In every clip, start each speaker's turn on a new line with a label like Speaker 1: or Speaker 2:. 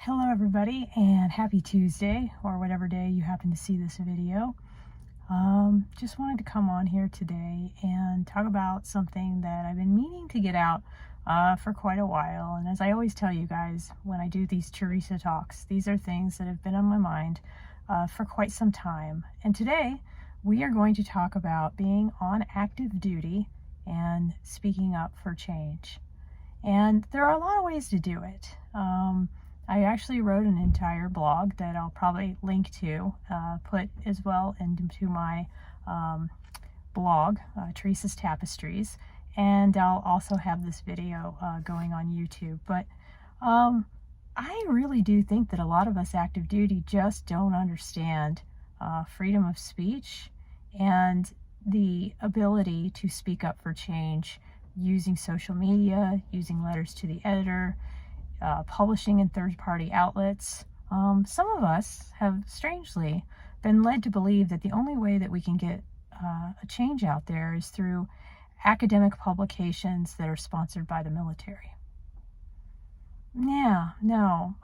Speaker 1: Hello everybody, and happy Tuesday, or whatever day you happen to see this video. Just wanted to come on here today and talk about something that I've been meaning to get out for quite a while. And as I always tell you guys when I do these Teresa talks, these are things that have been on my mind for quite some time. And today we are going to talk about being on active duty and speaking up for change. And there are a lot of ways to do it. I actually wrote an entire blog that I'll probably link to, put as well into my blog, Teresa's Tapestries, and I'll also have this video going on YouTube. But I really do think that a lot of us active duty just don't understand freedom of speech and the ability to speak up for change using social media, using letters to the editor, publishing in third-party outlets. Some of us have strangely been led to believe that the only way that we can get a change out there is through academic publications that are sponsored by the military. Yeah, no.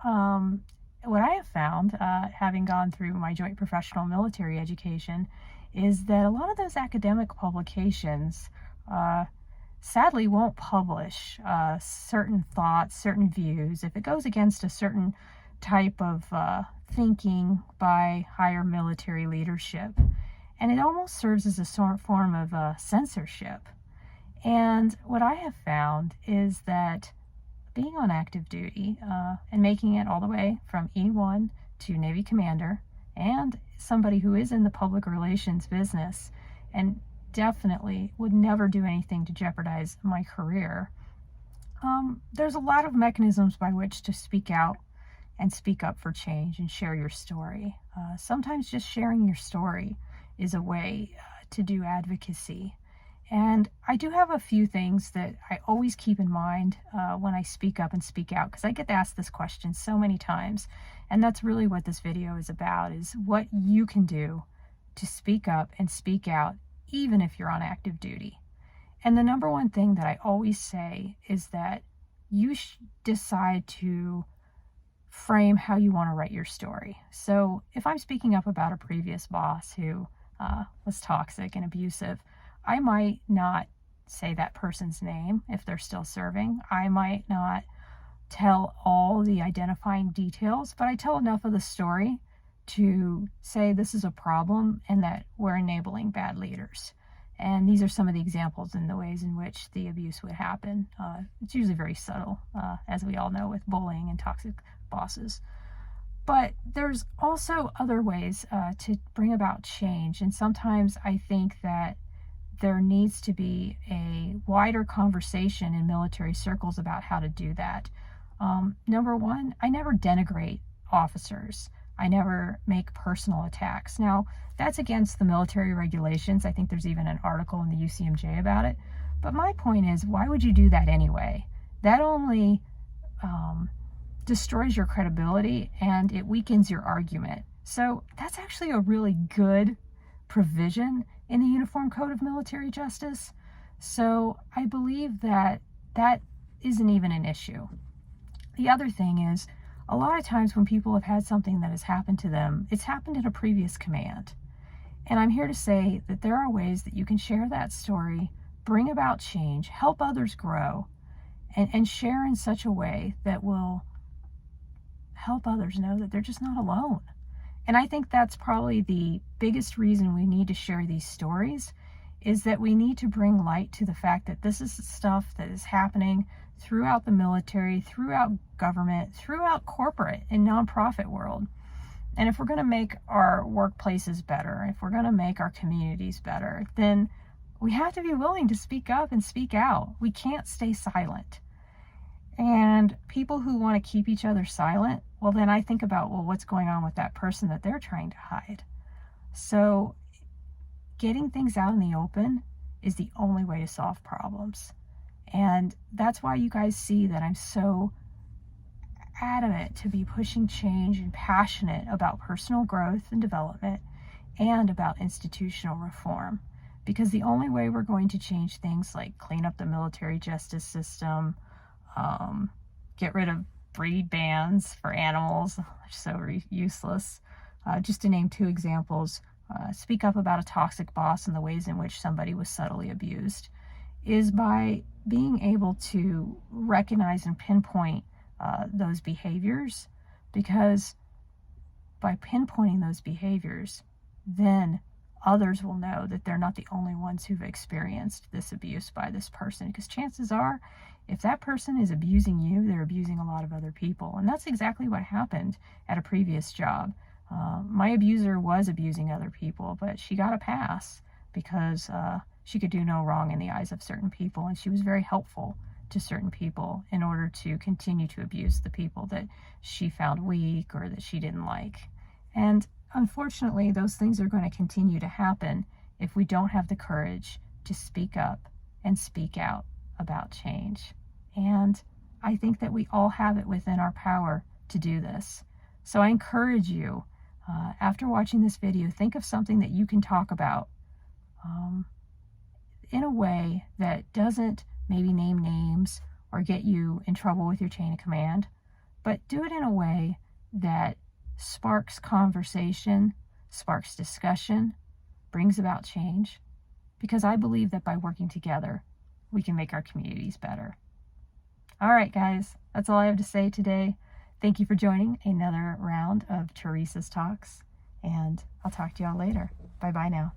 Speaker 1: What I have found, having gone through my joint professional military education, is that a lot of those academic publications sadly won't publish certain thoughts, certain views, if it goes against a certain type of thinking by higher military leadership. And it almost serves as a form of censorship. And what I have found is that being on active duty and making it all the way from E1 to Navy Commander, and somebody who is in the public relations business and definitely would never do anything to jeopardize my career, there's a lot of mechanisms by which to speak out and speak up for change and share your story. Sometimes just sharing your story is a way to do advocacy. And I do have a few things that I always keep in mind when I speak up and speak out, because I get asked this question so many times. And that's really what this video is about, is what you can do to speak up and speak out even if you're on active duty. And the number one thing that I always say is that you decide to frame how you want to write your story. So if I'm speaking up about a previous boss who was toxic and abusive, I might not say that person's name if they're still serving. I might not tell all the identifying details, but I tell enough of the story to say this is a problem and that we're enabling bad leaders. And these are some of the examples in the ways in which the abuse would happen. It's usually very subtle, as we all know, with bullying and toxic bosses. But there's also other ways to bring about change. And sometimes I think that there needs to be a wider conversation in military circles about how to do that. Number one, I never denigrate officers. I never make personal attacks. Now, that's against the military regulations. I think there's even an article in the UCMJ about it. But my point is, why would you do that anyway? That only destroys your credibility and it weakens your argument. So that's actually a really good provision in the Uniform Code of Military Justice. So I believe that that isn't even an issue. The other thing is, a lot of times when people have had something that has happened to them, it's happened in a previous command. And I'm here to say that there are ways that you can share that story, bring about change, help others grow, and share in such a way that will help others know that they're just not alone. And I think that's probably the biggest reason we need to share these stories, is that we need to bring light to the fact that this is stuff that is happening throughout the military, throughout government, throughout corporate and nonprofit world. And if we're going to make our workplaces better, if we're going to make our communities better, then we have to be willing to speak up and speak out. We can't stay silent. And people who want to keep each other silent, well, then I think about, well, what's going on with that person that they're trying to hide? So getting things out in the open is the only way to solve problems. And that's why you guys see that I'm so adamant to be pushing change and passionate about personal growth and development and about institutional reform. Because the only way we're going to change things like clean up the military justice system, get rid of breed bans for animals. They're so useless. Just to name two examples, speak up about a toxic boss and the ways in which somebody was subtly abused is by being able to recognize and pinpoint those behaviors, because by pinpointing those behaviors, then others will know that they're not the only ones who've experienced this abuse by this person. Because chances are, if that person is abusing you, they're abusing a lot of other people. And that's exactly what happened at a previous job. My abuser was abusing other people, but she got a pass because she could do no wrong in the eyes of certain people, and she was very helpful to certain people in order to continue to abuse the people that she found weak or that she didn't like. And unfortunately, those things are going to continue to happen if we don't have the courage to speak up and speak out about change. And I think that we all have it within our power to do this. So I encourage you, after watching this video, think of something that you can talk about in a way that doesn't maybe name names or get you in trouble with your chain of command, but do it in a way that sparks conversation, sparks discussion, brings about change, because I believe that by working together, we can make our communities better. All right, guys, that's all I have to say today. Thank you for joining another round of Teresa's Talks, and I'll talk to y'all later. Bye-bye now.